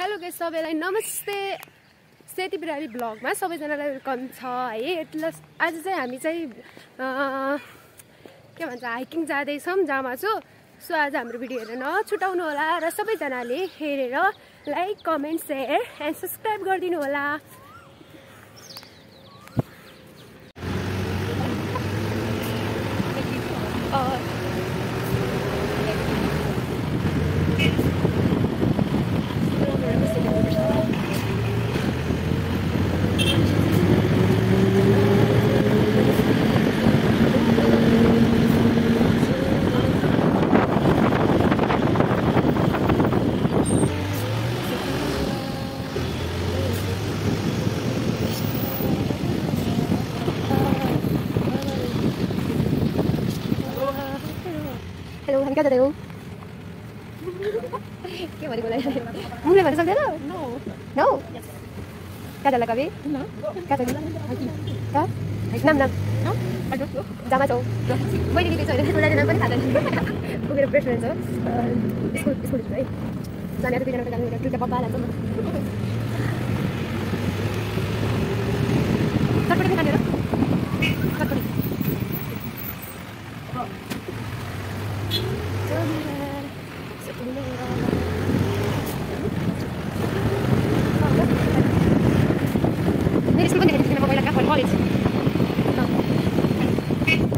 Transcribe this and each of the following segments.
Hello guys, सबैलाई नमस्ते। सेती बिराली ब्लगमा सबैजनालाई वेलकम छ है। आज चाहिँ हामी चाहिँ के भन्छ हाइकिङ जाँदैछौँ जामाचो। सो आज हाम्रो भिडियो हेरेर नछुटाउनु होला र सबैजनाले हेरेर like comment share and subscribe गरिदिनु होला। हेलो, हामी कहाँ जाँदै हौ? के भनेको मुखले भन्न सक्दैन? नो कहाँ जाला कवि? कहाँ छ? नाम जामा छौ। मैले लिएको छु होइन, पनि थाहा छैन। मेरो प्रेफरेन्स हो स्कुल है। जाने त दुईजना जानु दुईटा पप्पा हाल्छ म। चटपटी पनि खाने र चटपटी मेरो स्कुल पनि हेर्नु म पहिला कहाँ कलेज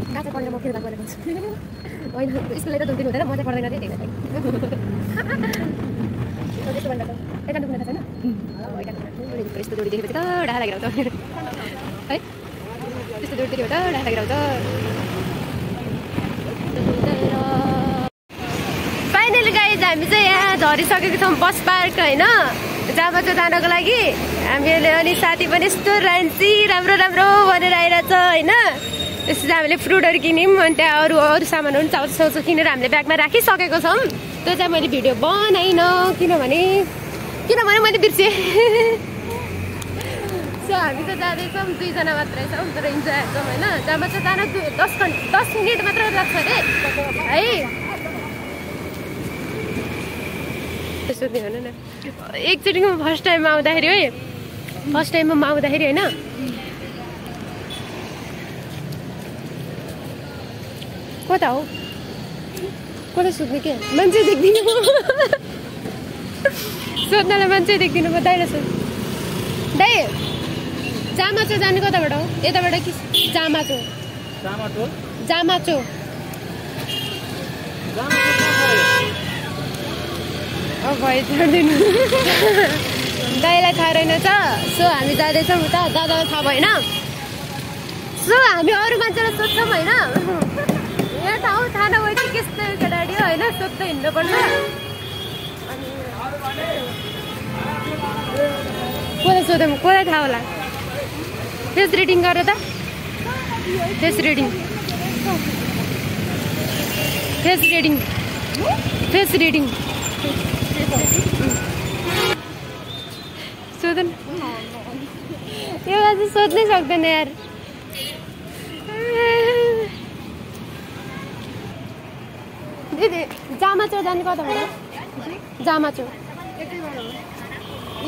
कहाँ चाहिँ पढ्न म के भएको छु होइन। स्कुलले त दुःखिनु हुँदैन, म चाहिँ पढ्दैन थिएँ त्यही त्यस्तो भन्दा त यता दुख्नु त छैन। यस्तो जोडी देखेपछि त डाहा लागेर आउँछ है। यस्तो जोडी देख्यो त डाहा लागेर आउँछ। फाइनली गाइज हामी चाहिँ यहाँ झरिसकेको छौँ बस पार्क होइन, जामाचो जानको लागि। हामीले अनि साथी पनि यस्तो रान्छी राम्रो राम्रो भनेर आइरहेछ होइन। त्यसपछि हामीले फ्रुटहरू किन्यौँ अनि त्यहाँ अरू सामानहरू चाउचाउ किनेर हामीले ब्यागमा राखिसकेको छौँ। त्यो चाहिँ मैले भिडियो बनाइनँ किनभने मैले बिर्सेँ। सो हामी त जाँदैछौँ, दुईजना मात्रै छौँ तर इन्जोय गर्छौँ होइन। जामाचो जान 10 मिनट मात्र लाग्छ अरे है। सोध्ने भन न, एकचोटिमा फर्स्ट टाइममा आउँदाखेरि है, फर्स्ट टाइममा आउँदाखेरि होइन कता हो कसलाई सोध्ने के मान्छे देख्दिनँ सोध्नलाई मान्छे देख्दिनँ म। दाइलाई सोध दाइ, जामाचो जाने कताबाट हो? यताबाट कि जामाचो? जामाचो भइदिनु दाइलाई थाहा रहेनछ। सो हामी जाँदैछौँ उता, दादालाई थाहा भएन। सो हामी अरू मान्छेलाई सोध्छौँ होइन। यहाँ थाहा नभए चाहिँ त्यस्तो केटाडी हो होइन, सोध्दै हिँड्नुपर्छ। अनि कसलाई सोधौँ, कसलाई थाहा होला? फेस रिडिङ गर त, फेस रिडिङ सोधन यो आज सोध्नै सक्दैन यार। दिदी जामाचो जाने कताबाट? जामाचो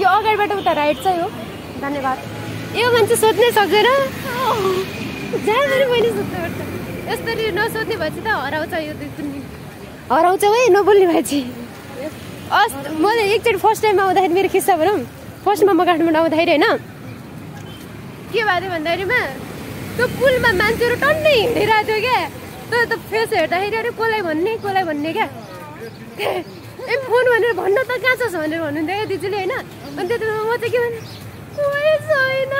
यो अगाडिबाट उता राइट चाहिँ हो। धन्यवाद। यो मान्छे सोध्नै सक्दैन, जहाँ पनि मैले सोध्नुपर्छ। यसरी नसोध्ने भएपछि त हराउँछ। यो हराउँछ है नबोल्ने भएपछि। मैले एकचोटि फर्स्ट टाइममा आउँदाखेरि मेरो किस्सा भनौँ। फर्स्टमा म काठमाडौँ आउँदाखेरि होइन के भएको थियो भन्दाखेरिमा त्यो पुलमा मान्छेहरू टन्नै हिँडिरहेको थियो क्या। त फेस हेर्दाखेरि अरे कसलाई भन्ने क्या। ए फोन भनेर भन्न त कहाँ छ भनेर भन्नुहुन्थ्यो क्या दिदीले होइन। अनि त्यति बेला म चाहिँ के भने छैन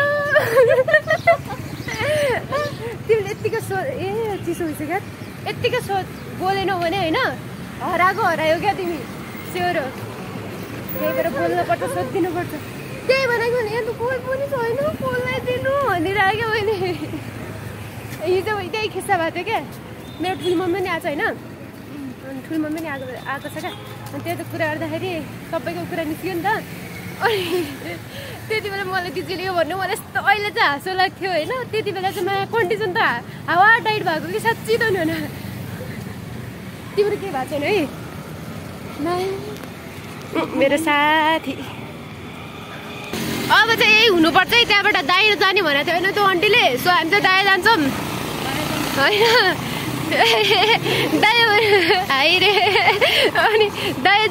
तिमीले यत्तिकै ए चिसो हुन्छ क्या, यत्तिकै बोलेनौ भने होइन हरायो क्या तिमी। स्योर हो, त्यही भएर बोल्नुपर्छ, सोधिदिनुपर्छ। त्यही भनेको भने यहाँ कोही पनि छैन, कसलाई दिनु भनिरहेको मैले। हिजो त्यही खिस्सा भएको थियो क्या। मेरो ठुलो मम्मी पनि आएको छ होइन, अनि ठुलो मम्मी पनि आएको छ क्या। अनि त्यो त कुरा गर्दाखेरि सबैको कुरा निस्क्यो नि त। अनि त्यति बेला मलाई दिदीले यो भन्नु, मलाई यस्तो अहिले चाहिँ हाँसो लाग्थ्यो होइन। त्यति बेला चाहिँ मलाई कन्डिसन त हावा टाइट भएको कि साँच्ची त नि होइन। तिम्रो के भएको छैन है? मेरो साथी अब चाहिँ यही हुनुपर्छ है, त्यहाँबाट दाहिने जाने भनेको थियो होइन त्यो आन्टीले। सो हामी चाहिँ दायाँ जान्छौँ होइन, दायाँ रे। अनि दायाँ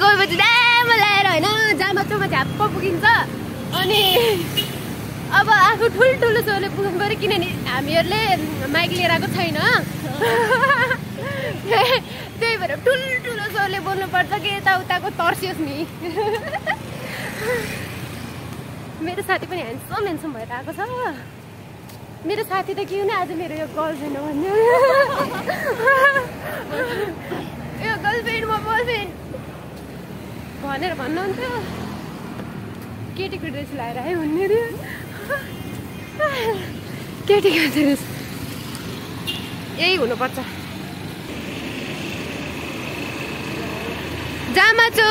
गएपछि दायाँमा ल्याएर होइन जामाचोमा झ्याप्प पुगिन्छ। अनि अब आफू ठुल्ठुलो चोले पुग्नु पऱ्यो, किनभने हामीहरूले माइक लिएर आएको छैन। त्यही भएर ठुल्ठुलो चोले बोल्नुपर्छ कि यताउताको तर्सियोस् नि। मेरो साथी पनि ह्यान्डसम भएर आएको छ। मेरो साथी त के हुने आज मेरो यो गर्लफ्रेन्ड हो भन्ने, यो गर्लफ्रेन्ड म बोयफ्रेन्ड भनेर भन्नुहुन्थ्यो। केटीको ड्रेस लगाएर है भन्ने थियो, केटीको ड्रेस यही हुनुपर्छ। जामाचो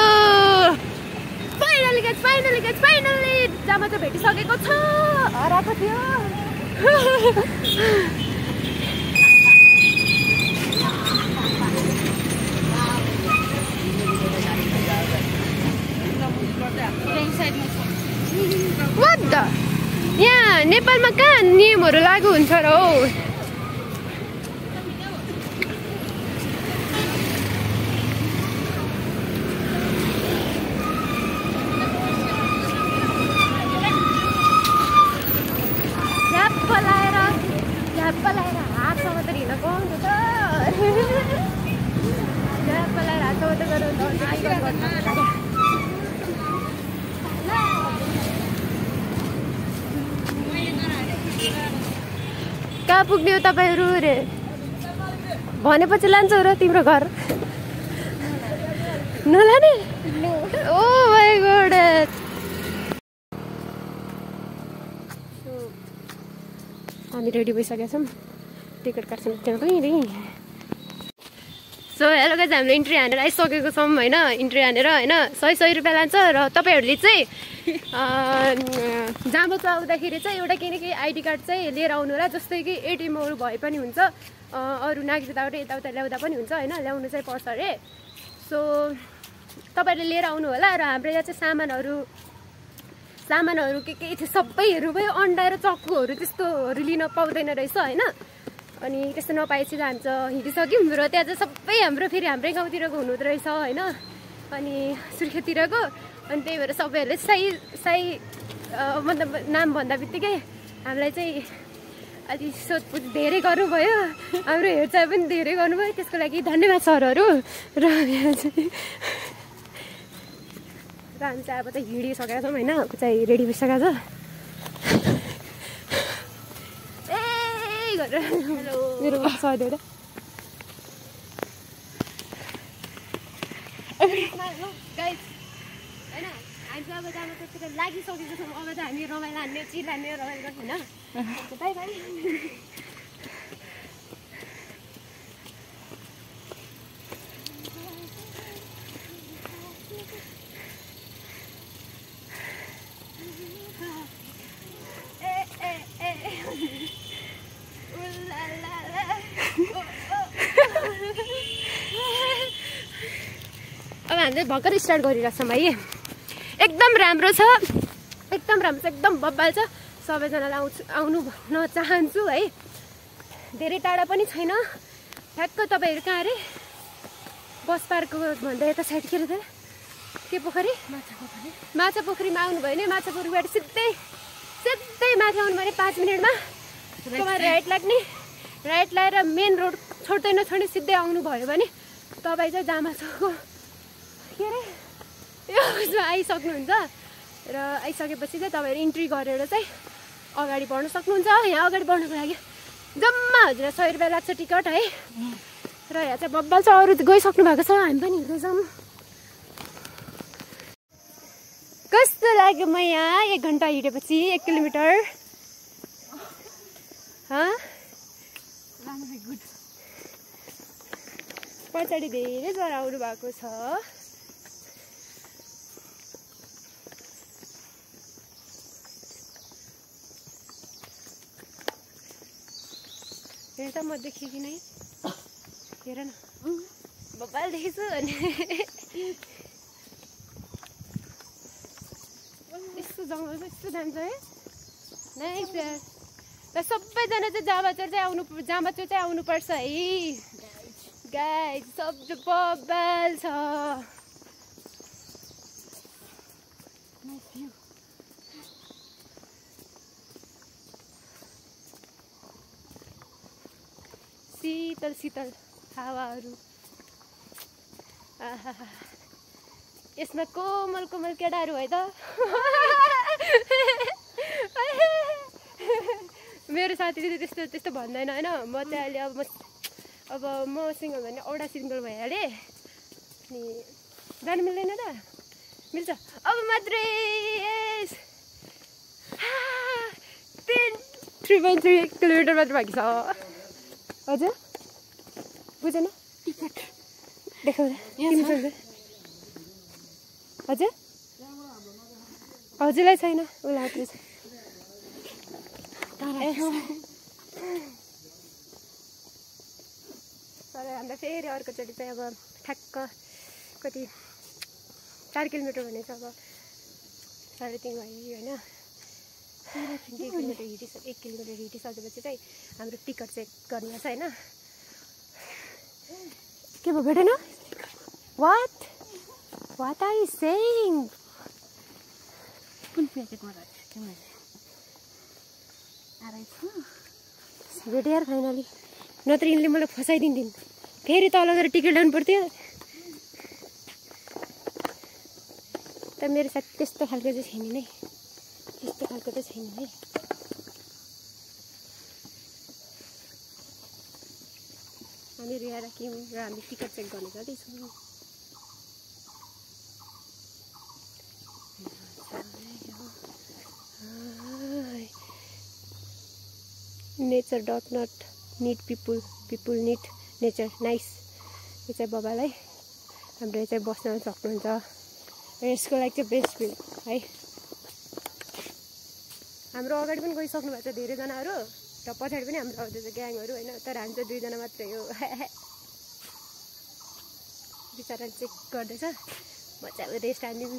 फाइनली जामाचो भेटिसकेको छ। हराएको थियो। यहाँ नेपालमा कहाँ नियमहरू लागू हुन्छ र हौ? झ्याप्प लाएर हातसँग त हिँड्न पाउँछ त। झ्याप्प लाएर हातसँग त गरौँ कहाँ पुग्ने हो तपाईँहरू रे? भनेपछि लान्छौ र तिम्रो घर? नलाने? Oh my god. हामी रेडी भइसकेका छौँ, टिकट काट्छौँ त्यहाँ। सो हेलो गाइज, हामीले इन्ट्री हानेर आइसकेको छौँ होइन। इन्ट्री हानेर होइन 100 रुपियाँ लान्छ। र तपाईँहरूले चाहिँ जामाचो आउँदाखेरि चाहिँ एउटा केही न केही आइडी कार्ड चाहिँ लिएर आउनु होला। जस्तै कि एटिएमहरू भए पनि हुन्छ, अरू नागरिकताबाट यताउता ल्याउँदा पनि हुन्छ होइन, ल्याउनु चाहिँ पर्छ अरे। सो तपाईँहरूले लिएर आउनु होला। र हाम्रो यहाँ चाहिँ सामानहरू के थियो सबैहरू भयो, अन्डा र चक्कुहरू त्यस्तोहरू लिन पाउँदैन रहेछ होइन। अनि त्यस्तो नपाएपछि चाहिँ हामी चाहिँ हिँडिसक्यौँ। र त्यहाँ चाहिँ सबै हाम्रै गाउँतिरको हुनुहुँदो रहेछ होइन, अनि सुर्खेततिरको। अनि त्यही भएर सबैहरूले सही मतलब नाम भन्दा बित्तिकै हामीलाई चाहिँ अलि सोधपुछ धेरै गर्नुभयो, हाम्रो हेरचाह पनि धेरै गर्नुभयो। त्यसको लागि धन्यवाद सरहरू। र हामी चाहिँ अब चाहिँ हिँडिसकेका छौँ होइन, चाहिँ रेडी भइसकेको छ। मेरो सधैँ गाइस होइन, हामी चाहिँ अब जामाचोतिर लागिसकेको छौँ। अब चाहिँ हामी रमाइलो हान्ने, चिल हान्ने, रमाइलो गर्छ होइन। By by. अब हामीले भर्खर स्टार्ट गरिरहेको छौँ भाइ। एकदम राम्रो छ, एकदम बब्बाल छ। सबैजनालाई आउनु भन्न चाहन्छु है। धेरै टाढा पनि छैन, ठ्याक्क तपाईँहरू कहाँ अरे बस पार्कको भन्दा यता साइड के अरे के पोखरी माछा पोखरीमा आउनुभयो भने माछा पोखरीबाट सिधै माथि आउनु भने 5 मिनटमा तपाईँ राइट लगाएर मेन रोड छोड्दै नछोड्ने सिधै आउनुभयो भने तपाईँ चाहिँ जामाचोको के अरे यसमा आइसक्नुहुन्छ। र आइसकेपछि चाहिँ तपाईँहरू इन्ट्री गरेर चाहिँ अगाडि बढ्न सक्नुहुन्छ। यहाँ अगाडि बढ्नुको लागि जम्मा हजुर 100 रुपियाँ लाग्छ टिकट है। र यहाँ चाहिँ बब्बाल छ, अरू गइसक्नु भएको छ, हामी पनि हिँड्दैछौँ। कस्तो लाग्यो म यहाँ 1 घन्टा हिँडेपछि 1 किलोमिटर? पछाडि धेरै जरा आउनु भएको छ। हेर त म देखेँ कि नै, हेर न बब्बाल देखेछु अनि कस्तो जङ्गल छ यस्तो जान्छ है नाइस यार र सबैजना चाहिँ जामाचोर चाहिँ आउनुपर्छ है गाइस सब बबाल छ शीतल शीतल हावाहरू यसमा कोमल कोमल केटाहरू है त मेरो साथीले त्यस्तो त्यस्तो भन्दैन होइन म चाहिँ अहिले अब म सिङ्गल भने औडा सिङ्गल भइहालेँ अनि जानु मिल्दैन त मिल्छ अब मात्रै 3.3 किलोमिटर मात्र बाँकी छ हजुर बुझेन टिकट देखाउँदा हजुर हजुरलाई छैन उसलाई मात्रै छ तर हामीलाई फेरि अर्कोचोटि चाहिँ अब ठ्याक्क कति 4 किलोमिटर भने चाहिँ अब 3.5 भयो होइन 2 किलोमिटर हिँडिसक्यो 1 किलोमिटर हिँडिसकेपछि चाहिँ हाम्रो टिकट चेक गर्ने छ होइन के भयो भेटेन वाट आर यु सेइङ कुन प्याकेटमा भेटेँ यार फाइनली नत्र यिनले मलाई फसाइदिन्थिन् फेरि तल गएर टिकट ल्याउनु पर्थ्यो तर मेरो साथ त्यस्तो खालको चाहिँ छैन नै त्यस्तो खालको त छैन है हामी रिया र किम र हामी टिकट चेक गर्नु जाँदैछौँ nature does not need people need nature nice यो चाहिँ बाबालाई हाम्रो चाहिँ बस्न सक्नुहुन्छ यसको लागि चाहिँ बेस्ट फिल है हाम्रो अगाडि पनि गइसक्नु भएको छ धेरैजनाहरू र पछाडि पनि हाम्रो आउँदैछ ग्याङहरू होइन तर हामी चाहिँ 2 जना मात्रै हो बिचरा चेक गर्दैछ म चाहिँ अब rest हान्दिउँ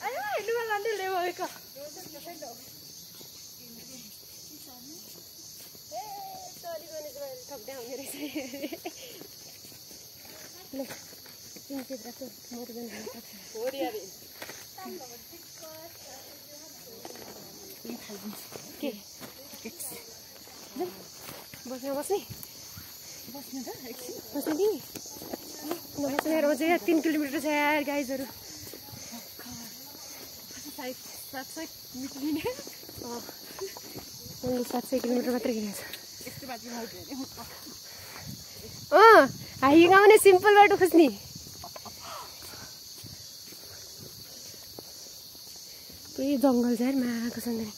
Ayo, ini malah nanti lewat kok. Sorry, top down here. Look, ini berapa? More than that. Oh, dia ni. Okay. बस्ने नि नबस्ने यार अझै 3 किलोमिटर छ यार गाइजहरु 700 किलोमिटर मात्र हिँडेछ यसको बाटो हाई गाउने सिम्पल बाटो खोज्ने पुरै जङ्गल छ यार माको सन्दरी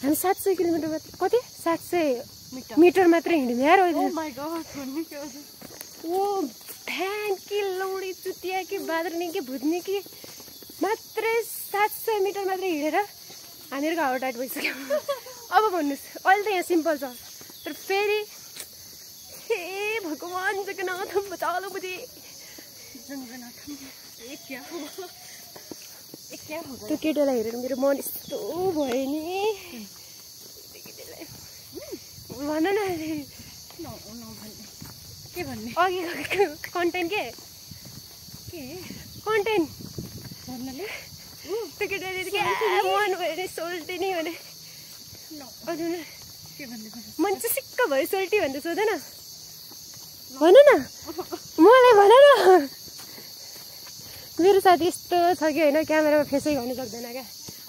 हामी 700 किलोमिटर मात्र कति 700 मीटर मात्र हिँड्यौं यार oh my god oh van कि लौडी चुतिया कि बाद्रने कि भुत्ने कि मात्र 700 मिटर मात्र हिँडेर हामीहरुको हावा टाइट भइसक्यो अब भन्नुस् अहिले त यहाँ सिम्पल छ तर फेरि हे भगवान जगन्नाथ बचा लो मुझे जगन्नाथ ये क्या हुआ त्यो केटालाई हेरेर मेरो मन यस्तो भयो नि भन न के भन्ने अघि कन्टेन्ट के कन्टेन्ट भन्नाले त्यो केटाले के मन भयो नि सोल्टी नि भने अझ न के भन्ने मन चाहिँ सिक्क भयो सोल्टी भन्दै सोध न भन न मलाई भन न मेरो साथी यस्तो छ कि होइन क्यामेरामा फेसै गर्नु सक्दैन क्या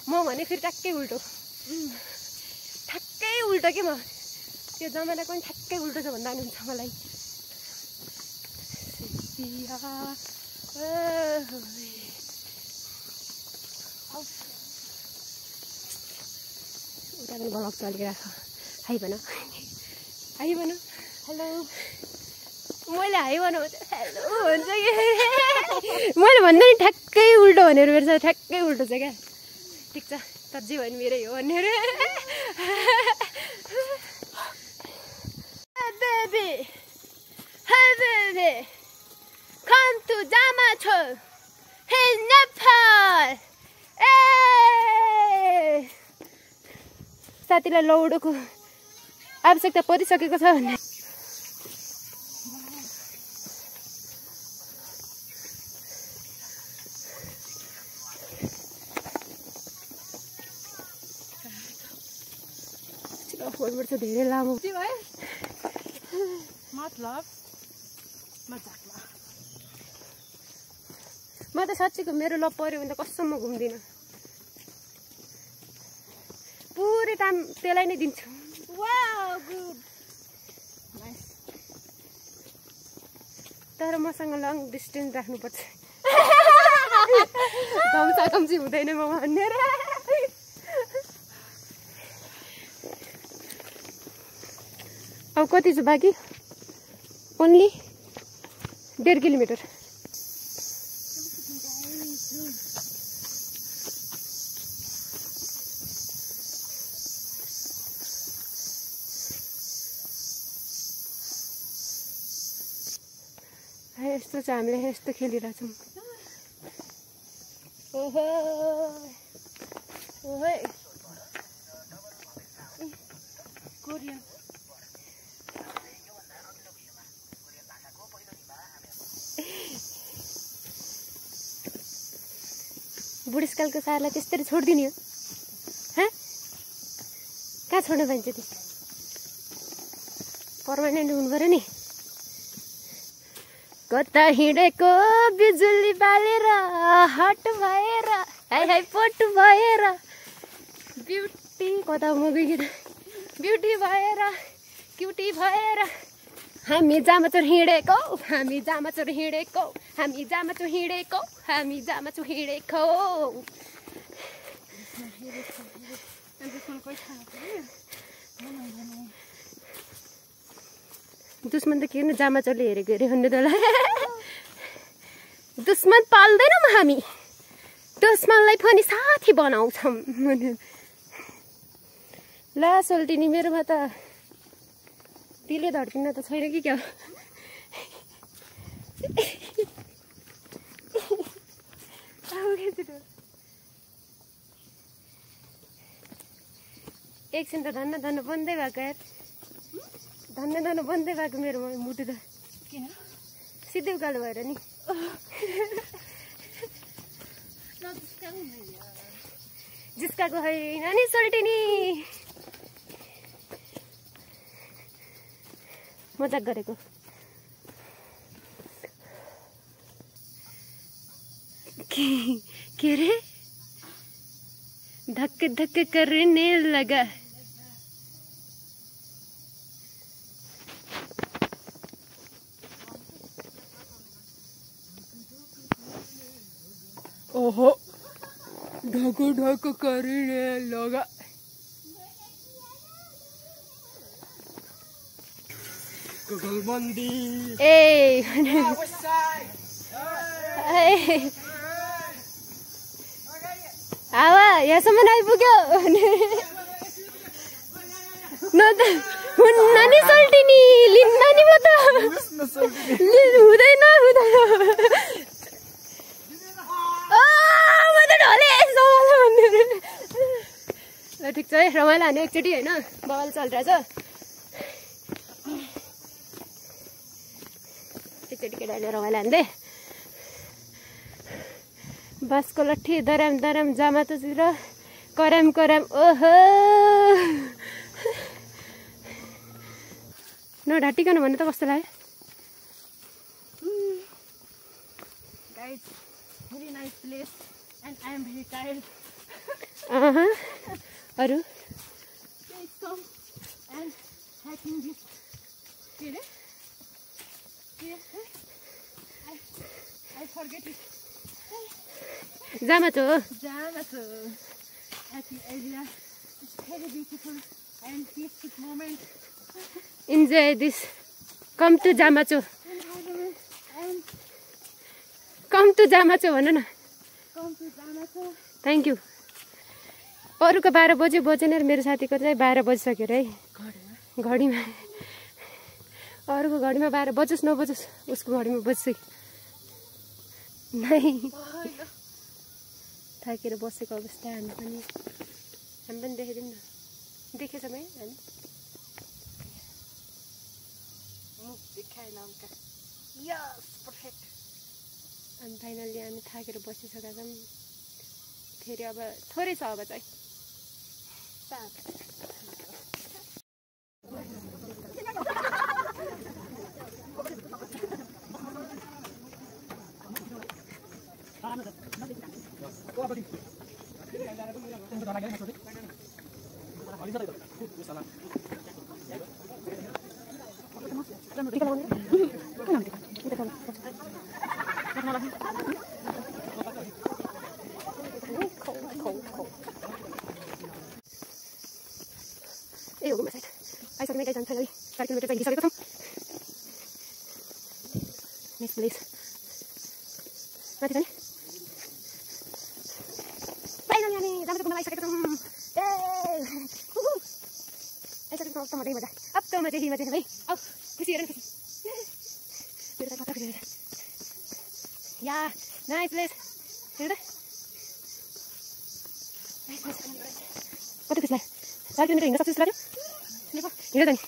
म भने फेरि ठ्याक्कै उल्टो के म त्यो जमाना पनि ठ्याक्कै उल्टो छ भन्दा पनि हुन्छ मलाई उता पनि ब्लग चलिरहेको हाई भन हेलो मैले हाई भन हेलो भन्छ कि मैले भन्दा नि ठ्याक्कै उल्टो भनेर मेरो साथी ठ्याक्कै उल्टो छ क्या ठिक छ तर जे भने मेरै हो भनेर come to Damacho in Nepal साथीलाई लौडोको आवश्यकता परिसकेको छ भन्ने फोनबाट धेरै लामो मतलब म त साँच्चीको मेरो लभ पर्यो भने त कसम म घुम्दिनँ पुरै टाइम त्यसलाई नै दिन्छु तर मसँग लङ डिस्टेन्स राख्नुपर्छ कम्ची हुँदैन म भनेर अब कति छ बाँकी ओन्ली 1.5 किलोमिटर यस्तो चाहिँ हामीले यस्तो खेलिरहेछौँ ओहो ओहे कोरियन बुढेसकालको सारलाई त्यस्तरी छोडिदिने हो कहाँ छोड्नु पाइन्छ त्यस्तो पर्मानेन्ट हुनु पऱ्यो नि कता हिँडेको बिजुली बालेर हट भएर हाई पट भएर ब्युटी कता म गएँ ब्युटी भएर क्युटी भएर हामी जामाचोर हिँडेको दुश्मन त के न जामाचोरले हेरेको अरे भन्ने तँलाई दुश्मन पाल्दैनौँ हामी दुश्मनलाई पनि साथी बनाउँछौँ ल सोल्टिनी मेरोमा त दिले धड्किन त छैन कि क्या एकछिन त धन्न बन्दै भएको यार धन्न बन्दै भएको मेरोमा मुटु त किन सिधै उकालो भएर नि जिस्काको होइन नि सोल्टिनी मजाक गरेको के रे धक्क धक्क करने लगा ओहो ढक करने लगा आवा यहाँसम्म आइपुग्यो हुन्न नि सोल्टिनी लिन्न नि म त हुँदैन ल ठिक छ है रमाइलो हाने एकचोटि होइन बवाल चलिरहेछ एकचोटि केटाहरूले रमाइलो हान्दै बाँसको लट्ठी दराम जामातिर कराम ओहो नढाटिकन भन्नु त कस्तो लाग्यो very nice place and I am very tired. अरु Please come and hiking this. I forget it. Jamacho. Jamacho. Hiking area. It's very beautiful and peaceful moment. Enjoy this. Come to Jamacho. And Come to Jamacho भन न. come to Jamacho. Thank you. अरूको 12 बजे बजेन र मेरो साथीको चाहिँ 12 बजिसक्यो रे घडीमा अरूको घडीमा 12 बजोस् नबजोस् उसको घडीमा बज्छ नै थाकेर बसेको अवस्था हामी पनि देखाइदिउँ न देखेछ मै हामी मुख देखाएन उनका यस पर्फेक्ट अनि फाइनल्ली हामी थाकेर बसिसकेका छौँ फेरि अब थोरै छ अब चाहिँ ए हो गुम्बा साइड आइसक्यौँ गाइस हामी फाइनली 4 किलोमिटर चाहिँ हिँडिसकेको छौँ नेक्स्ट प्लेस माथि जाने फाइनली हामी जामाचो घुम्न आइसकेका छौँ आइसकेको छौँ मजा अब त मजा भाइ अब खुसी हेर खुसी मेरो त कता खुसी हेर या नाइस प्लेस हेर त कति खुसी लाग्यो 4 किलोमिटर हिँड्न सक्छु जस्तो लाग्यो हिँड त नि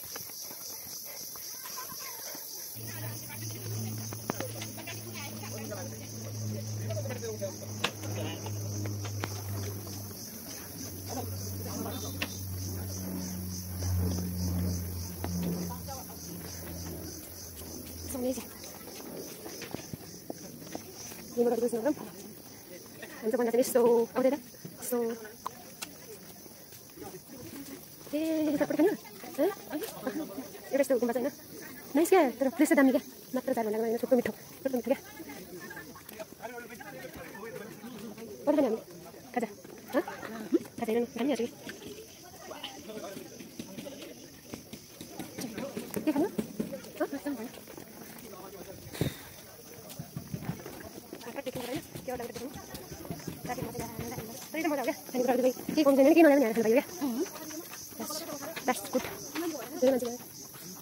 यहाँबाट बुझ्नु होला हुन्छ भन्दा चाहिँ यस्तो आउँदैन सो ए सबै पनि एउटा यस्तो गुम्बा छैन नाइस क्या तर फ्रेस दामी क्या मात्र 4 भन्दा होइन छुट्टो मिठो क्या कति खाने हामी खाजा खाजा हेर्नु खानिहाल्छु के खानु के कम छैन के नल्याए पनि खानु पाइयो क्या द्याट्स गुड धेरै मान्छे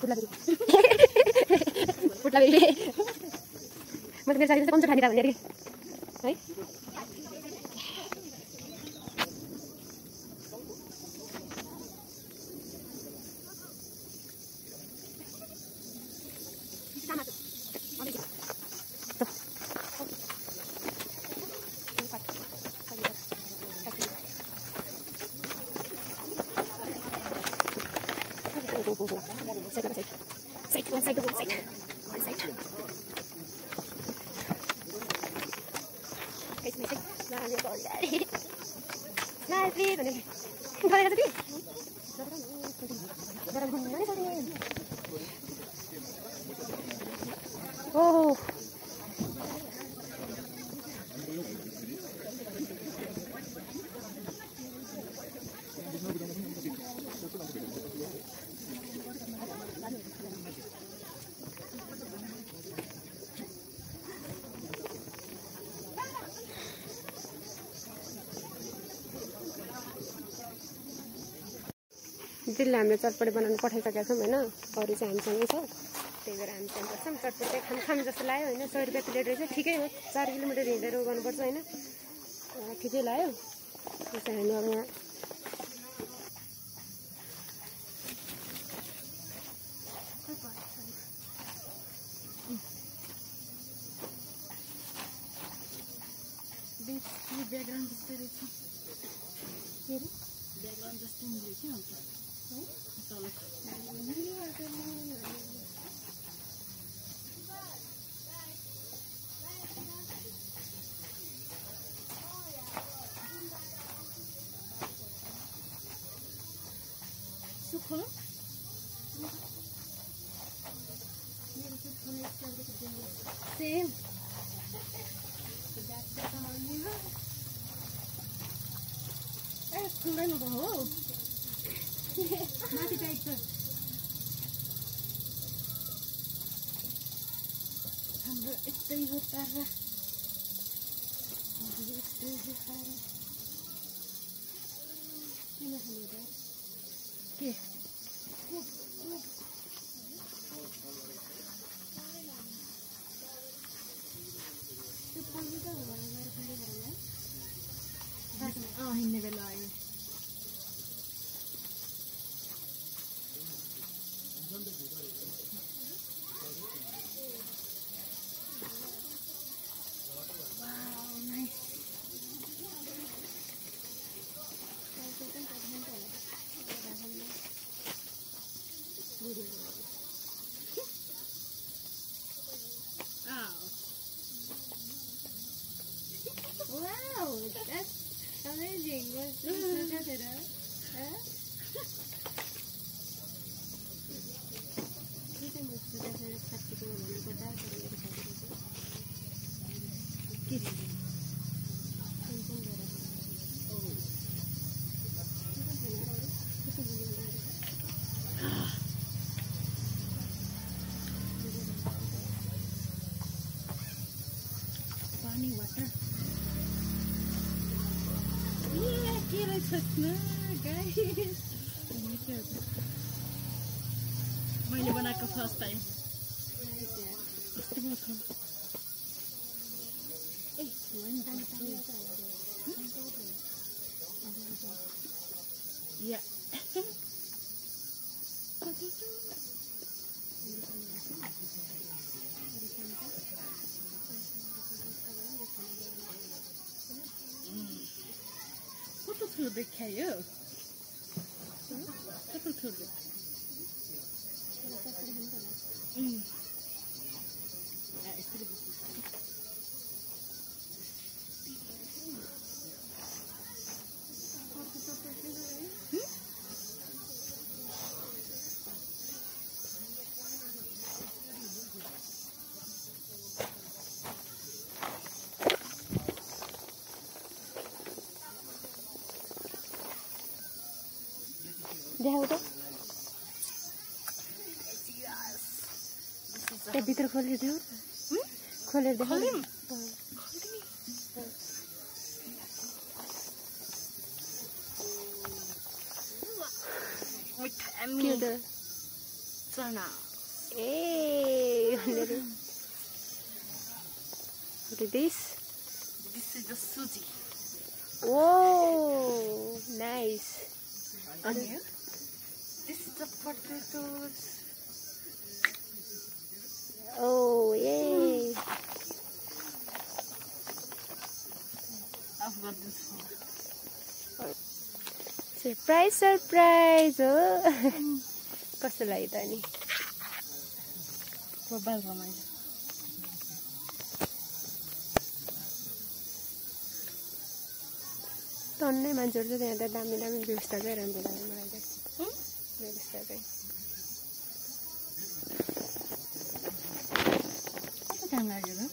फुट्ला फेरि म त मेरो साथीले चाहिँ कम्चो खाने भन्ने अरे है One side. Guys, may side. Marami ako ulit. Nice, please. Kaya ka sabi. Oh. दिदीले हामीले चटपटे बनाउनु पठाइसकेका छौँ होइन अरू चाहिँ हामीसँगै छ त्यही भएर हामी चाहिँ गर्छौँ चटपटे खाम जस्तो लाग्यो होइन 100 रुपियाँ प्लेट रहेछ ठिकै हो 4 किलोमिटर हिँडेर गर्नुपर्छ होइन ठिकै लाग्यो त्यसै हामी अब यहाँ ब्याकग्राउन्ड जस्तो रहेछ ब्याकग्राउन्ड जस्तो मिलेछ अन्त खोलो सेम खुल्दैन भयो हो माथि टाइट छ हाम्रो यस्तै हो तारा यस्तै हो तारा किन खाने त के हिँड्ने बेला आयो Wow, that's amazing. Look at it. Funny water. Yeah, get it to snug, guys. मैले बनाएको फर्स्ट टाइम या कस्तो ठुलो देखायो कस्तो ठुलो देखाऊ त त्यहाँ भित्र खोलेर देऊ खोलेर देखाऊ चना ए what is this? This is the suji. Oh, nice. And here? This is the potatoes. Oh, yay. I've got this one. Surprise, surprise. Oh. कस्तो लाग्यो त नि बबाल रमाइलो टन्नै मान्छेहरू छ त्यहाँ त दामी दामी व्यवस्था चाहिँ रहन्छ मलाई चाहिँ व्यवस्था चाहिँ कस्तो टाइम लाग्यो र